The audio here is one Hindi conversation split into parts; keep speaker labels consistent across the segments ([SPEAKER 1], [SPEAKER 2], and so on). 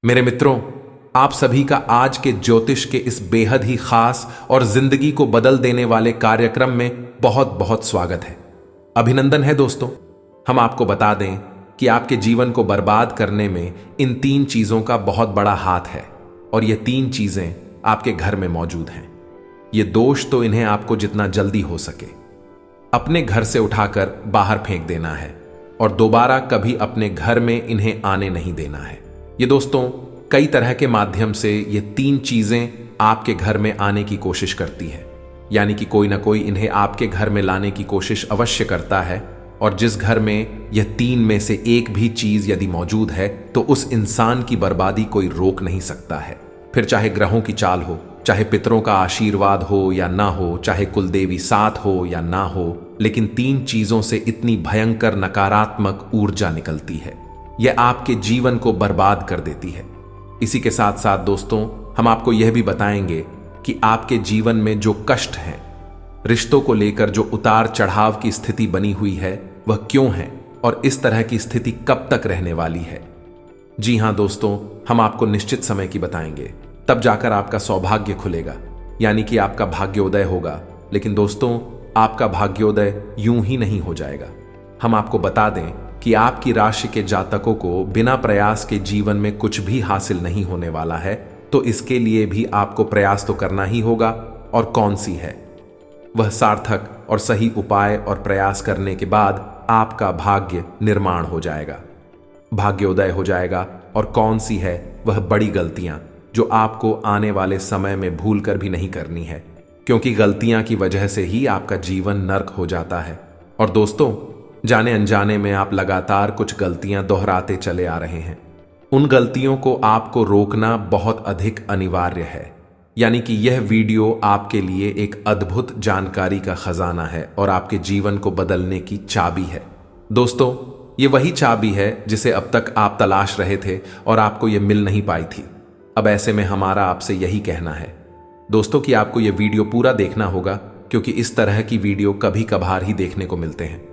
[SPEAKER 1] मेरे मित्रों, आप सभी का आज के ज्योतिष के इस बेहद ही खास और जिंदगी को बदल देने वाले कार्यक्रम में बहुत बहुत स्वागत है। अभिनंदन है दोस्तों। हम आपको बता दें कि आपके जीवन को बर्बाद करने में इन 3 चीजों का बहुत बड़ा हाथ है और ये 3 चीजें आपके घर में मौजूद हैं। ये दोष तो इन्हें आपको जितना जल्दी हो सके अपने घर से उठाकर बाहर फेंक देना है और दोबारा कभी अपने घर में इन्हें आने नहीं देना है। ये दोस्तों कई तरह के माध्यम से ये 3 चीजें आपके घर में आने की कोशिश करती है, यानी कि कोई ना कोई इन्हें आपके घर में लाने की कोशिश अवश्य करता है। और जिस घर में यह 3 में से एक भी चीज यदि मौजूद है तो उस इंसान की बर्बादी कोई रोक नहीं सकता है। फिर चाहे ग्रहों की चाल हो, चाहे पितरों का आशीर्वाद हो या ना हो, चाहे कुलदेवी साथ हो या ना हो, लेकिन 3 चीजों से इतनी भयंकर नकारात्मक ऊर्जा निकलती है, यह आपके जीवन को बर्बाद कर देती है। इसी के साथ साथ दोस्तों हम आपको यह भी बताएंगे कि आपके जीवन में जो कष्ट हैं, रिश्तों को लेकर जो उतार चढ़ाव की स्थिति बनी हुई है वह क्यों है और इस तरह की स्थिति कब तक रहने वाली है। जी हां दोस्तों, हम आपको निश्चित समय की बताएंगे, तब जाकर आपका सौभाग्य खुलेगा, यानी कि आपका भाग्योदय होगा। लेकिन दोस्तों आपका भाग्योदय यूं ही नहीं हो जाएगा। हम आपको बता दें कि आपकी राशि के जातकों को बिना प्रयास के जीवन में कुछ भी हासिल नहीं होने वाला है, तो इसके लिए भी आपको प्रयास तो करना ही होगा। और कौन सी है वह सार्थक और सही उपाय और प्रयास करने के बाद आपका भाग्य निर्माण हो जाएगा, भाग्योदय हो जाएगा। और कौन सी है वह बड़ी गलतियां जो आपको आने वाले समय में भूल कर भी नहीं करनी है, क्योंकि गलतियां की वजह से ही आपका जीवन नर्क हो जाता है। और दोस्तों जाने अनजाने में आप लगातार कुछ गलतियां दोहराते चले आ रहे हैं। उन गलतियों को आपको रोकना बहुत अधिक अनिवार्य है, यानी कि यह वीडियो आपके लिए एक अद्भुत जानकारी का खजाना है और आपके जीवन को बदलने की चाबी है। दोस्तों ये वही चाबी है जिसे अब तक आप तलाश रहे थे और आपको यह मिल नहीं पाई थी। अब ऐसे में हमारा आपसे यही कहना है दोस्तों कि आपको यह वीडियो पूरा देखना होगा, क्योंकि इस तरह की वीडियो कभी कभार ही देखने को मिलते हैं।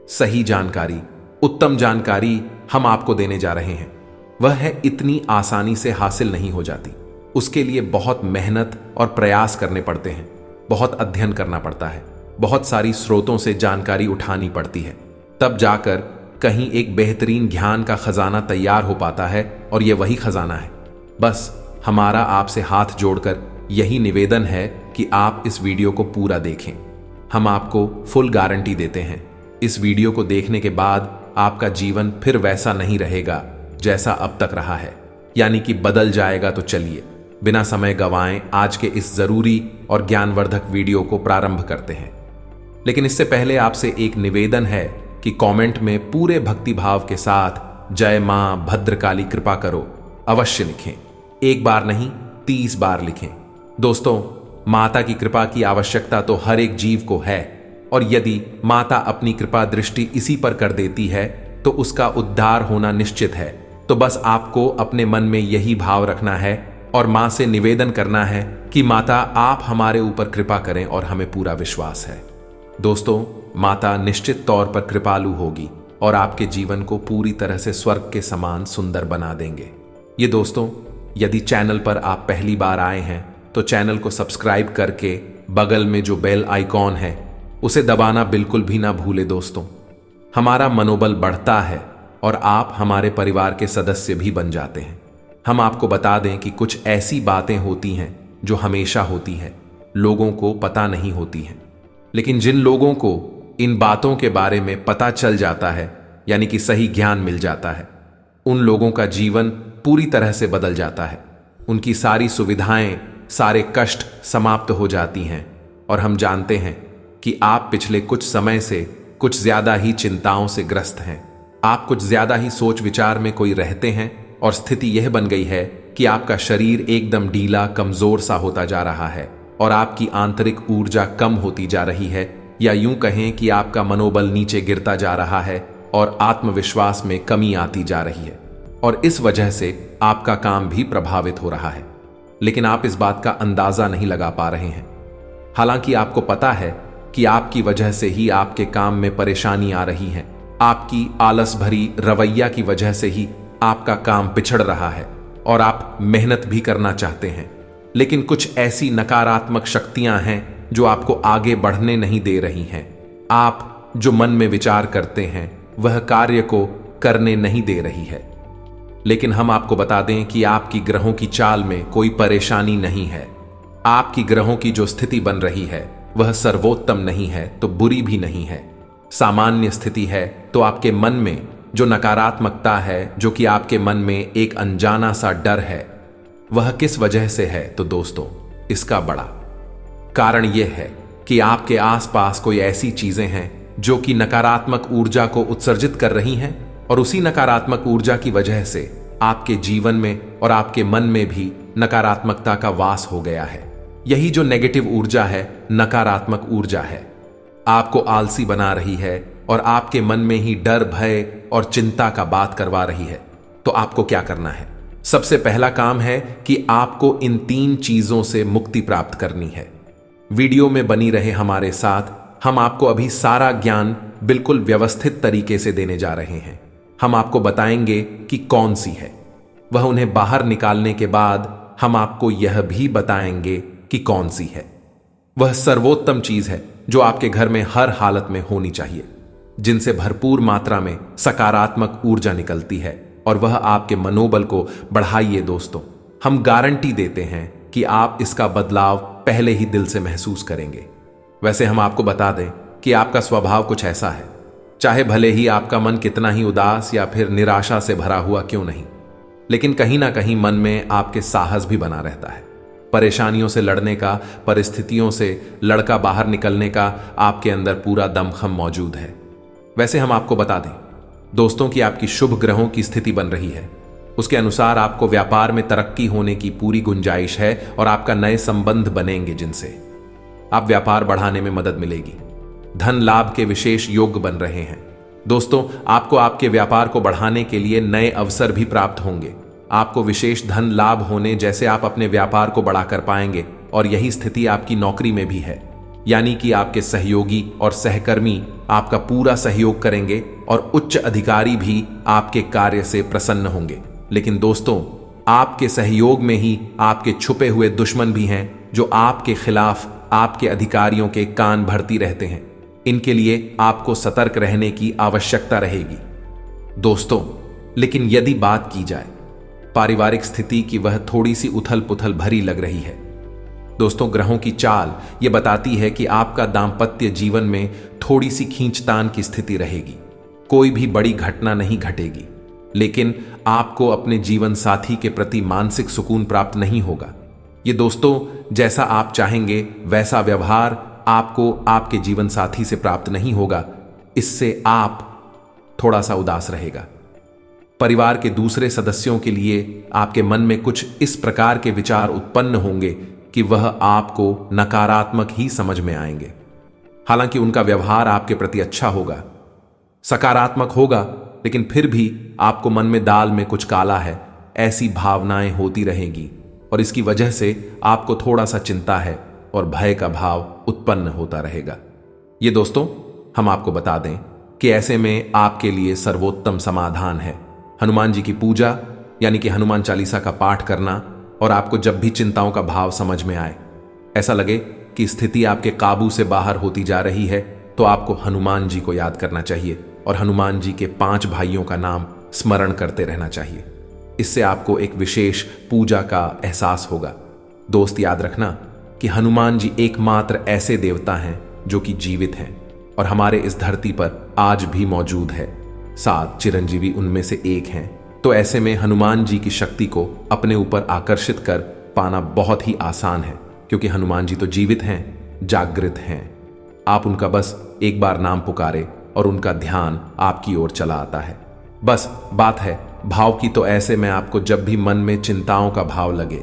[SPEAKER 1] सही जानकारी, उत्तम जानकारी हम आपको देने जा रहे हैं। वह है इतनी आसानी से हासिल नहीं हो जाती, उसके लिए बहुत मेहनत और प्रयास करने पड़ते हैं, बहुत अध्ययन करना पड़ता है, बहुत सारी स्रोतों से जानकारी उठानी पड़ती है, तब जाकर कहीं एक बेहतरीन ज्ञान का खजाना तैयार हो पाता है। और यह वही खजाना है। बस हमारा आपसे हाथ जोड़कर यही निवेदन है कि आप इस वीडियो को पूरा देखें। हम आपको फुल गारंटी देते हैं, इस वीडियो को देखने के बाद आपका जीवन फिर वैसा नहीं रहेगा जैसा अब तक रहा है, यानी कि बदल जाएगा। तो चलिए बिना समय गंवाएं आज के इस जरूरी और ज्ञानवर्धक वीडियो को प्रारंभ करते हैं। लेकिन इससे पहले आपसे एक निवेदन है कि कमेंट में पूरे भक्तिभाव के साथ जय मां भद्रकाली कृपा करो अवश्य लिखें। एक बार नहीं 30 बार लिखें। दोस्तों माता की कृपा की आवश्यकता तो हर एक जीव को है, और यदि माता अपनी कृपा दृष्टि इसी पर कर देती है तो उसका उद्धार होना निश्चित है। तो बस आपको अपने मन में यही भाव रखना है और मां से निवेदन करना है कि माता आप हमारे ऊपर कृपा करें, और हमें पूरा विश्वास है दोस्तों माता निश्चित तौर पर कृपालु होगी और आपके जीवन को पूरी तरह से स्वर्ग के समान सुंदर बना देंगे। ये दोस्तों यदि चैनल पर आप पहली बार आए हैं तो चैनल को सब्सक्राइब करके बगल में जो बेल आइकॉन है उसे दबाना बिल्कुल भी ना भूले। दोस्तों हमारा मनोबल बढ़ता है और आप हमारे परिवार के सदस्य भी बन जाते हैं। हम आपको बता दें कि कुछ ऐसी बातें होती हैं जो हमेशा होती है, लोगों को पता नहीं होती हैं, लेकिन जिन लोगों को इन बातों के बारे में पता चल जाता है, यानी कि सही ज्ञान मिल जाता है, उन लोगों का जीवन पूरी तरह से बदल जाता है। उनकी सारी सुविधाएं, सारे कष्ट समाप्त हो जाती हैं। और हम जानते हैं कि आप पिछले कुछ समय से कुछ ज्यादा ही चिंताओं से ग्रस्त हैं। आप कुछ ज्यादा ही सोच विचार में कोई रहते हैं और स्थिति यह बन गई है कि आपका शरीर एकदम ढीला कमजोर सा होता जा रहा है और आपकी आंतरिक ऊर्जा कम होती जा रही है, या यूं कहें कि आपका मनोबल नीचे गिरता जा रहा है और आत्मविश्वास में कमी आती जा रही है, और इस वजह से आपका काम भी प्रभावित हो रहा है। लेकिन आप इस बात का अंदाजा नहीं लगा पा रहे हैं। हालांकि आपको पता है कि आपकी वजह से ही आपके काम में परेशानी आ रही है, आपकी आलस भरी रवैया की वजह से ही आपका काम पिछड़ रहा है, और आप मेहनत भी करना चाहते हैं, लेकिन कुछ ऐसी नकारात्मक शक्तियां हैं जो आपको आगे बढ़ने नहीं दे रही हैं। आप जो मन में विचार करते हैं वह कार्य को करने नहीं दे रही है। लेकिन हम आपको बता दें कि आपकी ग्रहों की चाल में कोई परेशानी नहीं है। आपकी ग्रहों की जो स्थिति बन रही है वह सर्वोत्तम नहीं है तो बुरी भी नहीं है, सामान्य स्थिति है। तो आपके मन में जो नकारात्मकता है, जो कि आपके मन में एक अनजाना सा डर है, वह किस वजह से है? तो दोस्तों, इसका बड़ा कारण यह है कि आपके आसपास कोई ऐसी चीजें हैं जो कि नकारात्मक ऊर्जा को उत्सर्जित कर रही हैं, और उसी नकारात्मक ऊर्जा की वजह से आपके जीवन में और आपके मन में भी नकारात्मकता का वास हो गया है। यही जो नेगेटिव ऊर्जा है, नकारात्मक ऊर्जा है, आपको आलसी बना रही है और आपके मन में ही डर, भय और चिंता का बात करवा रही है। तो आपको क्या करना है? सबसे पहला काम है कि आपको इन 3 चीजों से मुक्ति प्राप्त करनी है। वीडियो में बनी रहे हमारे साथ, हम आपको अभी सारा ज्ञान बिल्कुल व्यवस्थित तरीके से देने जा रहे हैं। हम आपको बताएंगे कि कौन सी है, वह उन्हें बाहर निकालने के बाद हम आपको यह भी बताएंगे कि कौन सी है वह सर्वोत्तम चीज है जो आपके घर में हर हालत में होनी चाहिए, जिनसे भरपूर मात्रा में सकारात्मक ऊर्जा निकलती है और वह आपके मनोबल को बढ़ाइए। दोस्तों, हम गारंटी देते हैं कि आप इसका बदलाव पहले ही दिल से महसूस करेंगे। वैसे हम आपको बता दें कि आपका स्वभाव कुछ ऐसा है, चाहे भले ही आपका मन कितना ही उदास या फिर निराशा से भरा हुआ क्यों नहीं, लेकिन कहीं ना कहीं मन में आपके साहस भी बना रहता है। परेशानियों से लड़ने का, परिस्थितियों से लड़का बाहर निकलने का आपके अंदर पूरा दमखम मौजूद है। वैसे हम आपको बता दें दोस्तों कि आपकी शुभ ग्रहों की स्थिति बन रही है, उसके अनुसार आपको व्यापार में तरक्की होने की पूरी गुंजाइश है और आपका नए संबंध बनेंगे जिनसे आप व्यापार बढ़ाने में मदद मिलेगी। धन लाभ के विशेष योग बन रहे हैं। दोस्तों, आपको आपके व्यापार को बढ़ाने के लिए नए अवसर भी प्राप्त होंगे। आपको विशेष धन लाभ होने जैसे आप अपने व्यापार को बढ़ा कर पाएंगे, और यही स्थिति आपकी नौकरी में भी है, यानी कि आपके सहयोगी और सहकर्मी आपका पूरा सहयोग करेंगे और उच्च अधिकारी भी आपके कार्य से प्रसन्न होंगे। लेकिन दोस्तों, आपके सहयोग में ही आपके छुपे हुए दुश्मन भी हैं जो आपके खिलाफ आपके अधिकारियों के कान भरती रहते हैं। इनके लिए आपको सतर्क रहने की आवश्यकता रहेगी। दोस्तों, लेकिन यदि बात की जाए पारिवारिक स्थिति की, वह थोड़ी सी उथल पुथल भरी लग रही है। दोस्तों, ग्रहों की चाल यह बताती है कि आपका दांपत्य जीवन में थोड़ी सी खींचतान की स्थिति रहेगी। कोई भी बड़ी घटना नहीं घटेगी, लेकिन आपको अपने जीवन साथी के प्रति मानसिक सुकून प्राप्त नहीं होगा। ये दोस्तों, जैसा आप चाहेंगे वैसा व्यवहार आपको आपके जीवन साथी से प्राप्त नहीं होगा। इससे आप थोड़ा सा उदास रहेगा। परिवार के दूसरे सदस्यों के लिए आपके मन में कुछ इस प्रकार के विचार उत्पन्न होंगे कि वह आपको नकारात्मक ही समझ में आएंगे। हालांकि उनका व्यवहार आपके प्रति अच्छा होगा, सकारात्मक होगा, लेकिन फिर भी आपको मन में दाल में कुछ काला है, ऐसी भावनाएं होती रहेंगी और इसकी वजह से आपको थोड़ा सा चिंता है और भय का भाव उत्पन्न होता रहेगा। ये दोस्तों, हम आपको बता दें कि ऐसे में आपके लिए सर्वोत्तम समाधान है हनुमान जी की पूजा, यानी कि हनुमान चालीसा का पाठ करना। और आपको जब भी चिंताओं का भाव समझ में आए, ऐसा लगे कि स्थिति आपके काबू से बाहर होती जा रही है, तो आपको हनुमान जी को याद करना चाहिए और हनुमान जी के 5 भाइयों का नाम स्मरण करते रहना चाहिए। इससे आपको एक विशेष पूजा का एहसास होगा। दोस्त, याद रखना कि हनुमान जी एकमात्र ऐसे देवता हैं जो कि जीवित हैं और हमारे इस धरती पर आज भी मौजूद है। 7 चिरंजीवी उनमें से एक हैं। तो ऐसे में हनुमान जी की शक्ति को अपने ऊपर आकर्षित कर पाना बहुत ही आसान है, क्योंकि हनुमान जी तो जीवित हैं, जागृत हैं। आप उनका बस एक बार नाम पुकारे और उनका ध्यान आपकी ओर चला आता है। बस बात है भाव की। तो ऐसे में आपको जब भी मन में चिंताओं का भाव लगे,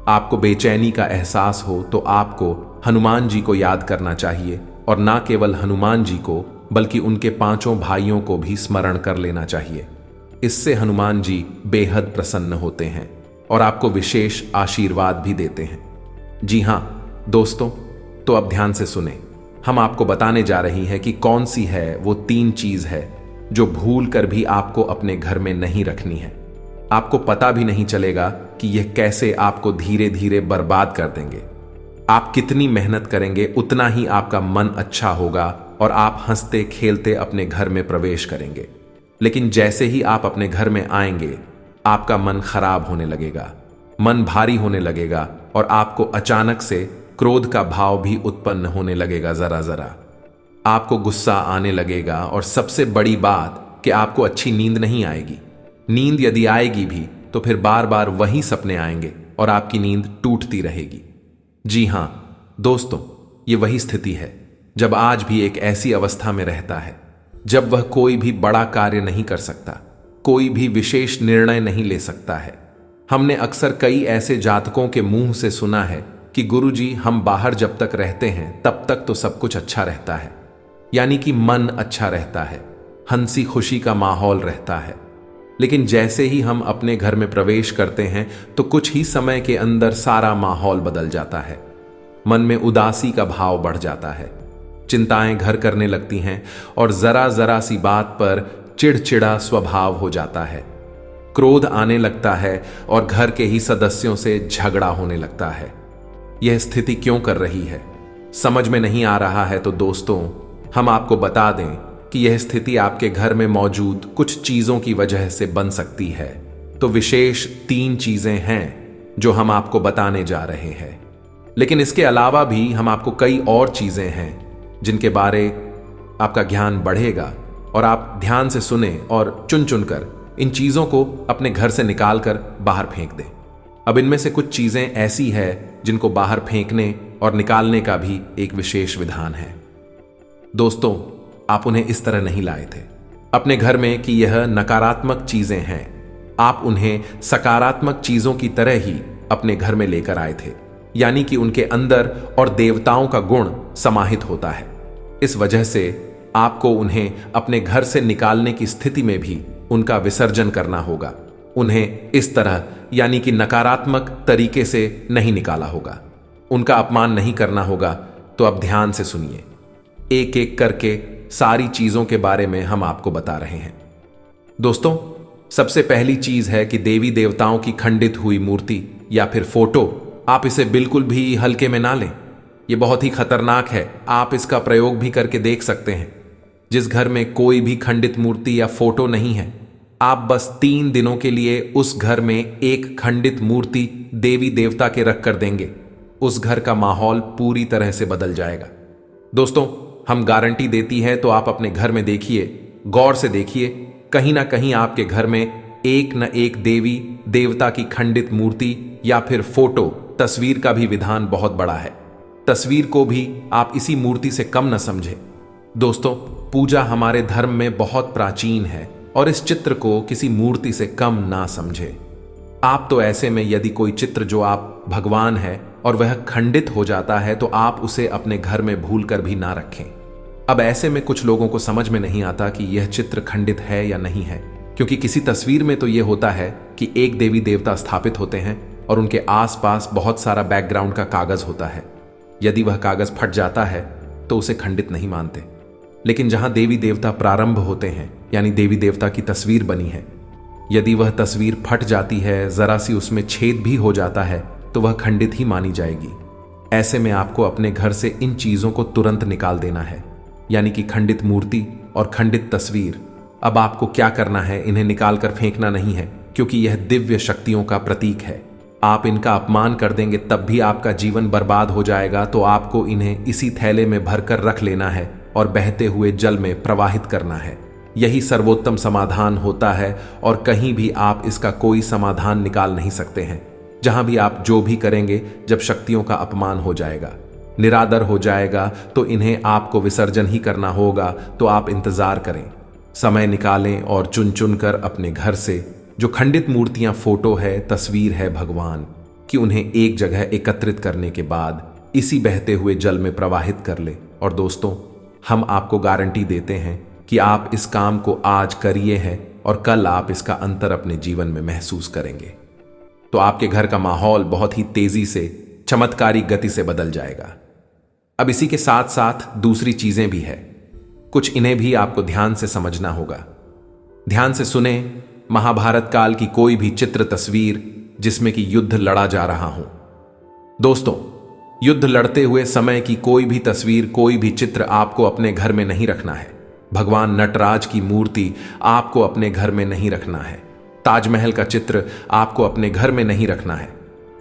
[SPEAKER 1] आपको बेचैनी का एहसास हो, तो आपको हनुमान जी को याद करना चाहिए। और ना केवल हनुमान जी को, बल्कि उनके 5 भाइयों को भी स्मरण कर लेना चाहिए। इससे हनुमान जी बेहद प्रसन्न होते हैं और आपको विशेष आशीर्वाद भी देते हैं। जी हां दोस्तों, तो अब ध्यान से सुने। हम आपको बताने जा रही हैं कि कौन सी है वो 3 चीज है जो भूल कर भी आपको अपने घर में नहीं रखनी है। आपको पता भी नहीं चलेगा कि यह कैसे आपको धीरे धीरे बर्बाद कर देंगे। आप कितनी मेहनत करेंगे उतना ही आपका मन अच्छा होगा और आप हंसते खेलते अपने घर में प्रवेश करेंगे। लेकिन जैसे ही आप अपने घर में आएंगे, आपका मन खराब होने लगेगा, मन भारी होने लगेगा और आपको अचानक से क्रोध का भाव भी उत्पन्न होने लगेगा। जरा जरा आपको गुस्सा आने लगेगा और सबसे बड़ी बात कि आपको अच्छी नींद नहीं आएगी। नींद यदि आएगी भी तो फिर बार बार वही सपने आएंगे और आपकी नींद टूटती रहेगी। जी हां दोस्तों, ये वही स्थिति है जब आज भी एक ऐसी अवस्था में रहता है जब वह कोई भी बड़ा कार्य नहीं कर सकता, कोई भी विशेष निर्णय नहीं ले सकता है। हमने अक्सर कई ऐसे जातकों के मुंह से सुना है कि गुरुजी, हम बाहर जब तक रहते हैं तब तक तो सब कुछ अच्छा रहता है, यानी कि मन अच्छा रहता है, हंसी खुशी का माहौल रहता है। लेकिन जैसे ही हम अपने घर में प्रवेश करते हैं तो कुछ ही समय के अंदर सारा माहौल बदल जाता है। मन में उदासी का भाव बढ़ जाता है, चिंताएं घर करने लगती हैं और जरा जरा सी बात पर चिड़चिड़ा स्वभाव हो जाता है। क्रोध आने लगता है और घर के ही सदस्यों से झगड़ा होने लगता है। यह स्थिति क्यों कर रही है, समझ में नहीं आ रहा है तो दोस्तों, हम आपको बता दें कि यह स्थिति आपके घर में मौजूद कुछ चीजों की वजह से बन सकती है। तो विशेष 3 चीजें हैं जो हम आपको बताने जा रहे हैं। लेकिन इसके अलावा भी हम आपको कई और चीजें हैं जिनके बारे आपका ज्ञान बढ़ेगा और आप ध्यान से सुने और चुन चुन कर इन चीजों को अपने घर से निकाल कर बाहर फेंक दें। अब इनमें से कुछ चीजें ऐसी है जिनको बाहर फेंकने और निकालने का भी एक विशेष विधान है। दोस्तों, आप उन्हें इस तरह नहीं लाए थे अपने घर में कि यह नकारात्मक चीजें हैं। आप उन्हें सकारात्मक चीजों की तरह ही अपने घर में लेकर आए थे, यानी कि उनके अंदर और देवताओं का गुण समाहित होता है। इस वजह से आपको उन्हें अपने घर से निकालने की स्थिति में भी उनका विसर्जन करना होगा। उन्हें इस तरह यानी कि नकारात्मक तरीके से नहीं निकाला होगा, उनका अपमान नहीं करना होगा। तो अब ध्यान से सुनिए, एक एक करके सारी चीजों के बारे में हम आपको बता रहे हैं। दोस्तों, सबसे पहली चीज है कि देवी देवताओं की खंडित हुई मूर्ति या फिर फोटो, आप इसे बिल्कुल भी हल्के में ना लें। यह बहुत ही खतरनाक है। आप इसका प्रयोग भी करके देख सकते हैं। जिस घर में कोई भी खंडित मूर्ति या फोटो नहीं है, आप बस 3 दिनों के लिए उस घर में एक खंडित मूर्ति देवी देवता के रख कर देंगे, उस घर का माहौल पूरी तरह से बदल जाएगा। दोस्तों, हम गारंटी देती है, तो आप अपने घर में देखिए, गौर से देखिए, कहीं ना कहीं आपके घर में एक न एक देवी देवता की खंडित मूर्ति या फिर फोटो, तस्वीर का भी विधान बहुत बड़ा है। तस्वीर को भी आप इसी मूर्ति से कम न समझे। दोस्तों, पूजा हमारे धर्म में बहुत प्राचीन है और इस चित्र को किसी मूर्ति से कम ना समझे। आप तो ऐसे में यदि कोई चित्र जो आप भगवान है और वह खंडित हो जाता है तो आप उसे अपने घर में भूल कर भी ना रखें। अब ऐसे में कुछ लोगों को समझ में नहीं आता कि यह चित्र खंडित है या नहीं है, क्योंकि किसी तस्वीर में तो यह होता है कि एक देवी देवता स्थापित होते हैं और उनके आसपास बहुत सारा बैकग्राउंड का कागज होता है। यदि वह कागज फट जाता है तो उसे खंडित नहीं मानते। लेकिन जहां देवी देवता प्रारंभ होते हैं, यानी देवी देवता की तस्वीर बनी है, यदि वह तस्वीर फट जाती है, जरा सी उसमें छेद भी हो जाता है, तो वह खंडित ही मानी जाएगी। ऐसे में आपको अपने घर से इन चीजों को तुरंत निकाल देना है, यानी कि खंडित मूर्ति और खंडित तस्वीर। अब आपको क्या करना है, इन्हें निकालकर फेंकना नहीं है, क्योंकि यह दिव्य शक्तियों का प्रतीक है। आप इनका अपमान कर देंगे तब भी आपका जीवन बर्बाद हो जाएगा। तो आपको इन्हें इसी थैले में भरकर रख लेना है और बहते हुए जल में प्रवाहित करना है। यही सर्वोत्तम समाधान होता है और कहीं भी आप इसका कोई समाधान निकाल नहीं सकते हैं। जहां भी आप जो भी करेंगे, जब शक्तियों का अपमान हो जाएगा, निरादर हो जाएगा, तो इन्हें आपको विसर्जन ही करना होगा। तो आप इंतजार करें, समय निकालें और चुन चुन कर अपने घर से जो खंडित मूर्तियां, फोटो है, तस्वीर है भगवान कि उन्हें एक जगह एकत्रित करने के बाद इसी बहते हुए जल में प्रवाहित कर ले। और दोस्तों, हम आपको गारंटी देते हैं कि आप इस काम को आज करिए हैं और कल आप इसका अंतर अपने जीवन में महसूस करेंगे। तो आपके घर का माहौल बहुत ही तेजी से, चमत्कारी गति से बदल जाएगा। अब इसी के साथ साथ दूसरी चीजें भी है, कुछ इन्हें भी आपको ध्यान से समझना होगा। ध्यान से सुने महाभारत काल की कोई भी चित्र तस्वीर जिसमें कि युद्ध लड़ा जा रहा हो। दोस्तों, युद्ध लड़ते हुए समय की कोई भी तस्वीर, कोई भी चित्र आपको अपने घर में नहीं रखना है। भगवान नटराज की मूर्ति आपको अपने घर में नहीं रखना है। ताजमहल का चित्र आपको अपने घर में नहीं रखना है।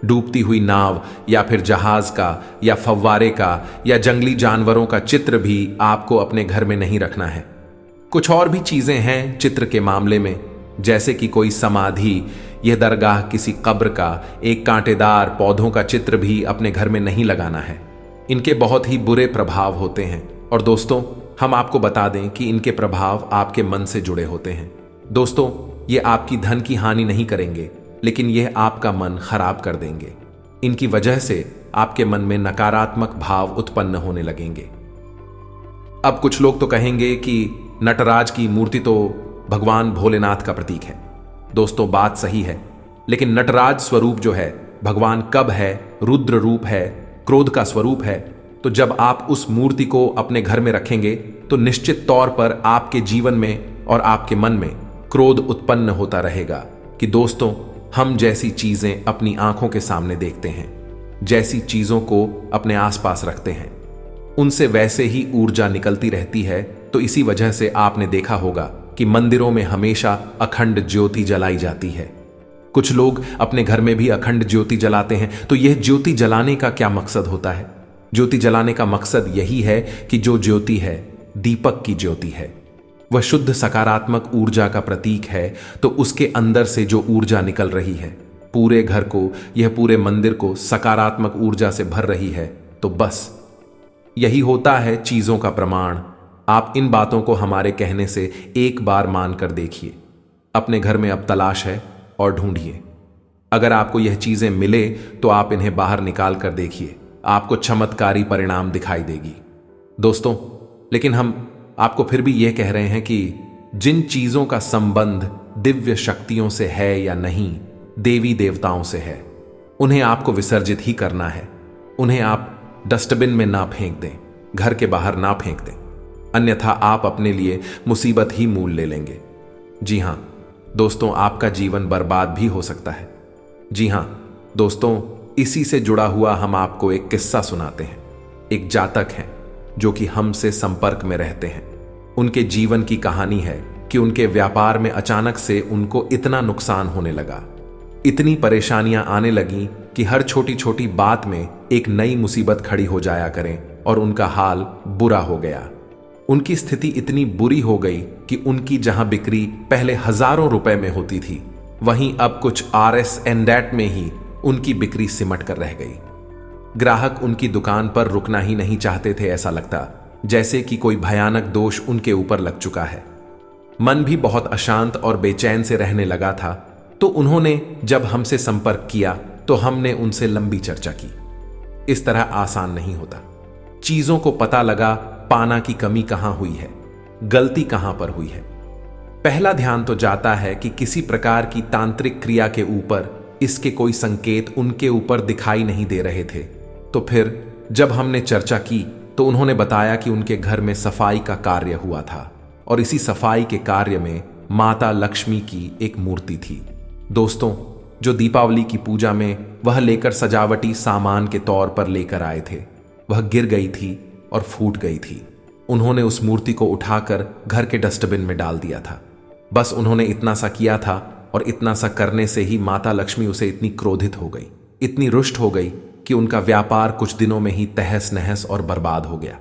[SPEAKER 1] डूबती हुई नाव या फिर जहाज का या फव्वारे का या जंगली जानवरों का चित्र भी आपको अपने घर में नहीं रखना है। कुछ और भी चीजें हैं चित्र के मामले में, जैसे कि कोई समाधि, यह दरगाह किसी कब्र का, एक कांटेदार पौधों का चित्र भी अपने घर में नहीं लगाना है। इनके बहुत ही बुरे प्रभाव होते हैं और दोस्तों, हम आपको बता दें कि इनके प्रभाव आपके मन से जुड़े होते हैं। दोस्तों, ये आपकी धन की हानि नहीं करेंगे, लेकिन यह आपका मन खराब कर देंगे। इनकी वजह से आपके मन में नकारात्मक भाव उत्पन्न होने लगेंगे। अब कुछ लोग तो कहेंगे कि नटराज की मूर्ति तो भगवान भोलेनाथ का प्रतीक है। दोस्तों, बात सही है, लेकिन नटराज स्वरूप जो है भगवान कब है, रुद्र रूप है, क्रोध का स्वरूप है। तो जब आप उस मूर्ति को अपने घर में रखेंगे तो निश्चित तौर पर आपके जीवन में और आपके मन में क्रोध उत्पन्न होता रहेगा कि दोस्तों, हम जैसी चीजें अपनी आंखों के सामने देखते हैं, जैसी चीजों को अपने आसपास रखते हैं, उनसे वैसे ही ऊर्जा निकलती रहती है। तो इसी वजह से आपने देखा होगा कि मंदिरों में हमेशा अखंड ज्योति जलाई जाती है। कुछ लोग अपने घर में भी अखंड ज्योति जलाते हैं। तो यह ज्योति जलाने का क्या मकसद होता है? ज्योति जलाने का मकसद यही है कि जो ज्योति है दीपक की ज्योति है, वह शुद्ध सकारात्मक ऊर्जा का प्रतीक है। तो उसके अंदर से जो ऊर्जा निकल रही है पूरे घर को, यह पूरे मंदिर को सकारात्मक ऊर्जा से भर रही है। तो बस यही होता है चीजों का प्रमाण। आप इन बातों को हमारे कहने से एक बार मानकर देखिए। अपने घर में अब तलाश है और ढूंढिए। अगर आपको यह चीजें मिले तो आप इन्हें बाहर निकाल कर देखिए, आपको चमत्कारी परिणाम दिखाई देगी। दोस्तों, लेकिन हम आपको फिर भी यह कह रहे हैं कि जिन चीजों का संबंध दिव्य शक्तियों से है या नहीं, देवी देवताओं से है, उन्हें आपको विसर्जित ही करना है। उन्हें आप डस्टबिन में ना फेंक दें, घर के बाहर ना फेंक दें, अन्यथा आप अपने लिए मुसीबत ही मूल ले लेंगे। जी हां दोस्तों, आपका जीवन बर्बाद भी हो सकता है। जी हां दोस्तों, इसी से जुड़ा हुआ हम आपको एक किस्सा सुनाते हैं। एक जातक हैं जो कि हमसे संपर्क में रहते हैं। उनके जीवन की कहानी है कि उनके व्यापार में अचानक से उनको इतना नुकसान होने लगा, इतनी परेशानियां आने लगी कि हर छोटी छोटी बात में एक नई मुसीबत खड़ी हो जाया करें और उनका हाल बुरा हो गया। उनकी स्थिति इतनी बुरी हो गई कि उनकी जहां बिक्री पहले हजारों रुपए में होती थी, वहीं अब कुछ RS and that में ही उनकी बिक्री सिमट कर रह गई। ग्राहक उनकी दुकान पर रुकना ही नहीं चाहते थे। ऐसा लगता जैसे कि कोई भयानक दोष उनके ऊपर लग चुका है। मन भी बहुत अशांत और बेचैन से रहने लगा था। तो उन्होंने जब हमसे संपर्क किया तो हमने उनसे लंबी चर्चा की। इस तरह आसान नहीं होता। चीजों को पता लगा पाना की कमी कहां हुई है, गलती कहां पर हुई है। पहला ध्यान तो जाता है कि किसी प्रकार की तांत्रिक क्रिया के ऊपर इसके कोई संकेत उनके ऊपर दिखाई नहीं दे रहे थे। तो फिर जब हमने चर्चा की तो उन्होंने बताया कि उनके घर में सफाई का कार्य हुआ था और इसी सफाई के कार्य में माता लक्ष्मी की एक मूर्ति थी। दोस्तों, जो दीपावली की पूजा में वह लेकर सजावटी सामान के तौर पर लेकर आए थे, वह गिर गई थी और फूट गई थी। उन्होंने उस मूर्ति को उठाकर घर के डस्टबिन में डाल दिया था। बस उन्होंने इतना सा किया था और इतना सा करने से ही माता लक्ष्मी उसे इतनी क्रोधित हो गई, इतनी रुष्ट हो गई कि उनका व्यापार कुछ दिनों में ही तहस नहस और बर्बाद हो गया।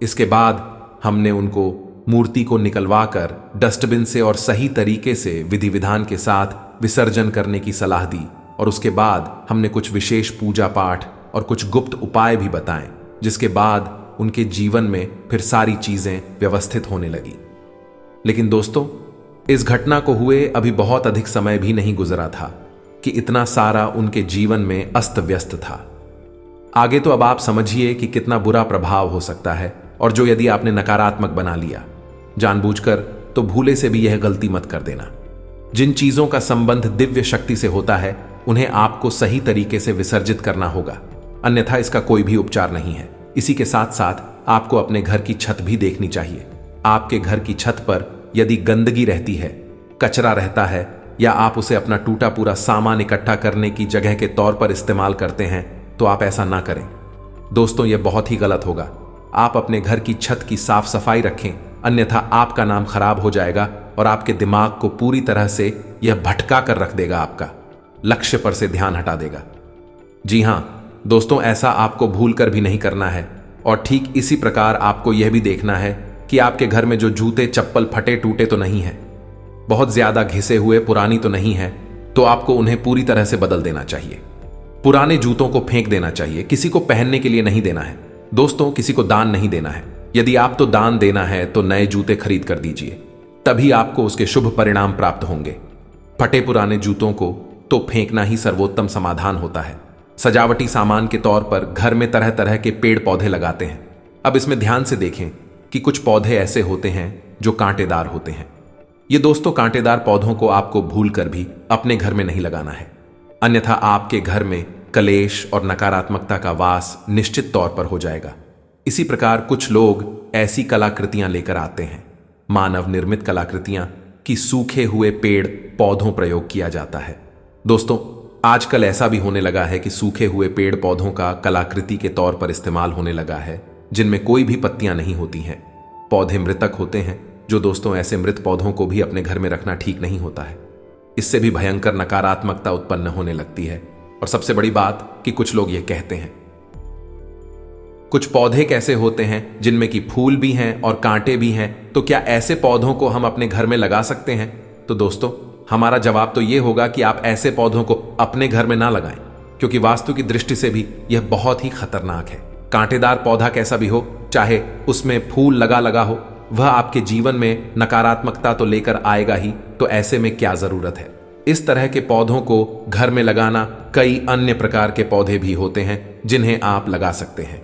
[SPEAKER 1] इसके बाद हमने उनको मूर्ति को निकलवाकर डस्टबिन से और सही तरीके से विधि विधान के साथ विसर्जन करने की सलाह दी और उसके बाद हमने कुछ विशेष पूजा पाठ और कुछ गुप्त उपाय भी बताएं, जिसके बाद उनके जीवन में फिर सारी चीजें व्यवस्थित होने लगी। लेकिन दोस्तों, इस घटना को हुए अभी बहुत अधिक समय भी नहीं गुजरा था कि इतना सारा उनके जीवन में अस्त व्यस्त था। आगे तो अब आप समझिए कि कितना बुरा प्रभाव हो सकता है, और जो यदि आपने नकारात्मक बना लिया जानबूझकर, तो भूले से भी यह गलती मत कर देना। जिन चीजों का संबंध दिव्य शक्ति से होता है उन्हें आपको सही तरीके से विसर्जित करना होगा, अन्यथा इसका कोई भी उपचार नहीं है। इसी के साथ साथ आपको अपने घर की छत भी देखनी चाहिए। आपके घर की छत पर यदि गंदगी रहती है, कचरा रहता है, या आप उसे अपना टूटा पूरा सामान इकट्ठा करने की जगह के तौर पर इस्तेमाल करते हैं तो आप ऐसा ना करें। दोस्तों, यह बहुत ही गलत होगा। आप अपने घर की छत की साफ सफाई रखें, अन्यथा आपका नाम खराब हो जाएगा और आपके दिमाग को पूरी तरह से यह भटका कर रख देगा, आपका लक्ष्य पर से ध्यान हटा देगा। जी हां दोस्तों, ऐसा आपको भूल कर भी नहीं करना है। और ठीक इसी प्रकार आपको यह भी देखना है कि आपके घर में जो जूते चप्पल फटे टूटे तो नहीं है, बहुत ज्यादा घिसे हुए पुरानी तो नहीं है, तो आपको उन्हें पूरी तरह से बदल देना चाहिए। पुराने जूतों को फेंक देना चाहिए, किसी को पहनने के लिए नहीं देना है। दोस्तों, किसी को दान नहीं देना है। यदि आप तो दान देना है तो नए जूते खरीद कर दीजिए, तभी आपको उसके शुभ परिणाम प्राप्त होंगे। फटे पुराने जूतों को तो फेंकना ही सर्वोत्तम समाधान होता है। सजावटी सामान के तौर पर घर में तरह तरह के पेड़ पौधे लगाते हैं। अब इसमें ध्यान से देखें कि कुछ पौधे ऐसे होते हैं जो कांटेदार होते हैं। ये दोस्तों, कांटेदार पौधों को आपको भूल कर भी अपने घर में नहीं लगाना है, अन्यथा आपके घर में कलेश और नकारात्मकता का वास निश्चित तौर पर हो जाएगा। इसी प्रकार कुछ लोग ऐसी कलाकृतियां लेकर आते हैं, मानव निर्मित कलाकृतियां, कि सूखे हुए पेड़ पौधों प्रयोग किया जाता है। दोस्तों, आजकल ऐसा भी होने लगा है कि सूखे हुए पेड़ पौधों का कलाकृति के तौर पर इस्तेमाल होने लगा है, जिनमें कोई भी पत्तियां नहीं होती हैं। पौधे मृतक होते हैं, जो दोस्तों ऐसे मृत पौधों को भी अपने घर में रखना ठीक नहीं होता है। इससे भी भयंकर नकारात्मकता उत्पन्न होने लगती है। और सबसे बड़ी बात कि कुछ लोग ये कहते हैं, कुछ पौधे कैसे होते हैं जिनमें कि फूल भी हैं और कांटे भी हैं, तो क्या ऐसे पौधों को हम अपने घर में लगा सकते हैं? तो दोस्तों, हमारा जवाब तो यह होगा कि आप ऐसे पौधों को अपने घर में ना लगाएं, क्योंकि वास्तु की दृष्टि से भी यह बहुत ही खतरनाक है। कांटेदार पौधा कैसा भी हो, चाहे उसमें फूल लगा लगा हो, वह आपके जीवन में नकारात्मकता तो लेकर आएगा ही, तो ऐसे में क्या जरूरत है? इस तरह के पौधों को घर में लगाना, कई अन्य प्रकार के पौधे भी होते हैं जिन्हें आप लगा सकते हैं।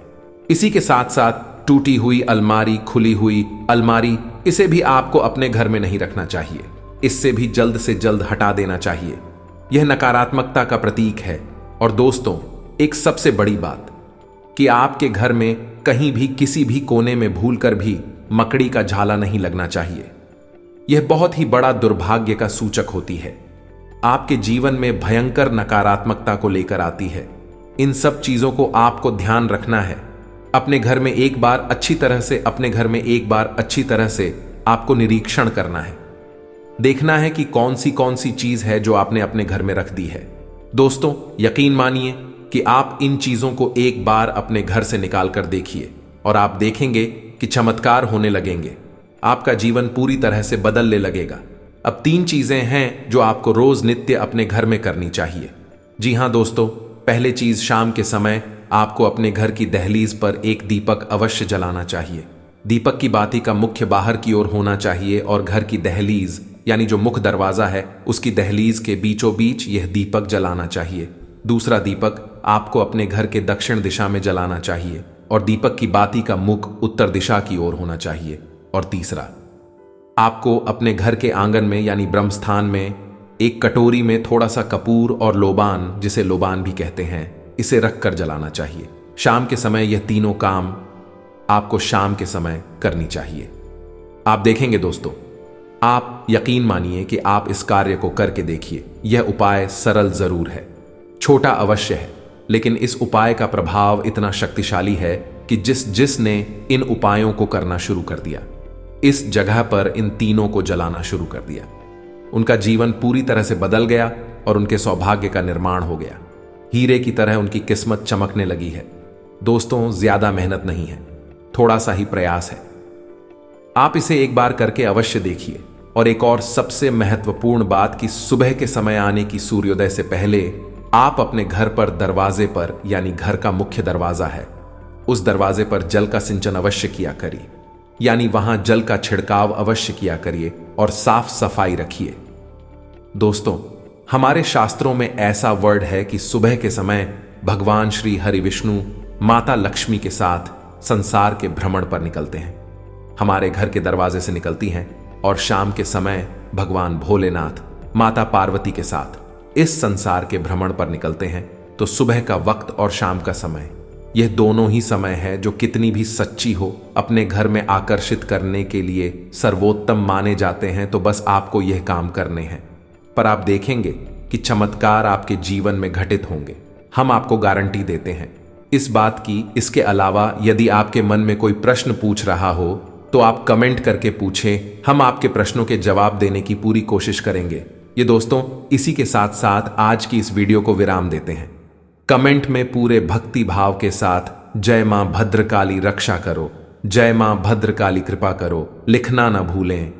[SPEAKER 1] इसी के साथ साथ टूटी हुई अलमारी, खुली हुई अलमारी, इसे भी आपको अपने घर में नहीं रखना चाहिए। इससे भी जल्द से जल्द हटा देना चाहिए। यह नकारात्मकता का प्रतीक है। और दोस्तों, एक सबसे बड़ी बात कि आपके घर में कहीं भी किसी भी कोने में भूलकर भी मकड़ी का झाला नहीं लगना चाहिए। यह बहुत ही बड़ा दुर्भाग्य का सूचक होती है, आपके जीवन में भयंकर नकारात्मकता को लेकर आती है। इन सब चीजों को आपको ध्यान रखना है। अपने घर में एक बार अच्छी तरह से आपको निरीक्षण करना है, देखना है कि कौन सी चीज है जो आपने अपने घर में रख दी है। दोस्तों, यकीन मानिए कि आप इन चीजों को एक बार अपने घर से निकाल कर देखिए और आप देखेंगे कि चमत्कार होने लगेंगे। आपका जीवन पूरी तरह से बदलने लगेगा। अब 3 चीजें हैं जो आपको रोज नित्य अपने घर में करनी चाहिए। जी हां दोस्तों, पहले चीज, शाम के समय आपको अपने घर की दहलीज पर एक दीपक अवश्य जलाना चाहिए। दीपक की बाती का मुख्य बाहर की ओर होना चाहिए और घर की दहलीज यानी जो मुख्य दरवाजा है उसकी दहलीज के बीचों बीच यह दीपक जलाना चाहिए। दूसरा दीपक आपको अपने घर के दक्षिण दिशा में जलाना चाहिए और दीपक की बाती का मुख उत्तर दिशा की ओर होना चाहिए। और तीसरा, आपको अपने घर के आंगन में यानी ब्रह्मस्थान में एक कटोरी में थोड़ा सा कपूर और लोबान, जिसे लोबान भी कहते हैं, इसे रखकर जलाना चाहिए। शाम के समय यह तीनों काम आपको शाम के समय करनी चाहिए। आप देखेंगे दोस्तों, आप यकीन मानिए कि आप इस कार्य को करके देखिए। यह उपाय सरल जरूर है, छोटा अवश्य है, लेकिन इस उपाय का प्रभाव इतना शक्तिशाली है कि जिसने इन उपायों को करना शुरू कर दिया, इस जगह पर इन तीनों को जलाना शुरू कर दिया, उनका जीवन पूरी तरह से बदल गया और उनके सौभाग्य का निर्माण हो गया। हीरे की तरह उनकी किस्मत चमकने लगी है। दोस्तों, ज्यादा मेहनत नहीं है, थोड़ा सा ही प्रयास है। आप इसे एक बार करके अवश्य देखिए। और एक और सबसे महत्वपूर्ण बात कि सुबह के समय आने की सूर्योदय से पहले आप अपने घर पर दरवाजे पर, यानी घर का मुख्य दरवाजा है, उस दरवाजे पर जल का सिंचन अवश्य किया करिए, यानी वहां जल का छिड़काव अवश्य किया करिए और साफ सफाई रखिए। दोस्तों, हमारे शास्त्रों में ऐसा वर्ड है कि सुबह के समय भगवान श्री हरि विष्णु माता लक्ष्मी के साथ संसार के भ्रमण पर निकलते हैं। हमारे घर के दरवाजे से निकलती हैं और शाम के समय भगवान भोलेनाथ माता पार्वती के साथ इस संसार के भ्रमण पर निकलते हैं। तो सुबह का वक्त और शाम का समय, यह दोनों ही समय है जो कितनी भी सच्ची हो, अपने घर में आकर्षित करने के लिए सर्वोत्तम माने जाते हैं। तो बस आपको यह काम करने हैं। पर आप देखेंगे कि चमत्कार आपके जीवन में घटित होंगे। हम आपको गारंटी देते हैं इस बात की। इसके अलावा यदि आपके मन में कोई प्रश्न पूछ रहा हो तो आप कमेंट करके पूछें, हम आपके प्रश्नों के जवाब देने की पूरी कोशिश करेंगे। ये दोस्तों, इसी के साथ साथ आज की इस वीडियो को विराम देते हैं। कमेंट में पूरे भक्ति भाव के साथ जय मां भद्रकाली रक्षा करो, जय मां भद्रकाली कृपा करो लिखना ना भूलें।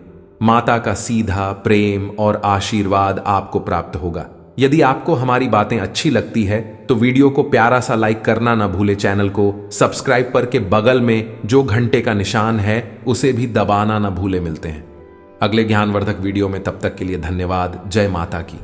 [SPEAKER 1] माता का सीधा प्रेम और आशीर्वाद आपको प्राप्त होगा। यदि आपको हमारी बातें अच्छी लगती है तो वीडियो को प्यारा सा लाइक करना ना भूले, चैनल को सब्सक्राइब करके बगल में जो घंटे का निशान है उसे भी दबाना ना भूले। मिलते हैं अगले ज्ञानवर्धक वीडियो में, तब तक के लिए धन्यवाद। जय माता की।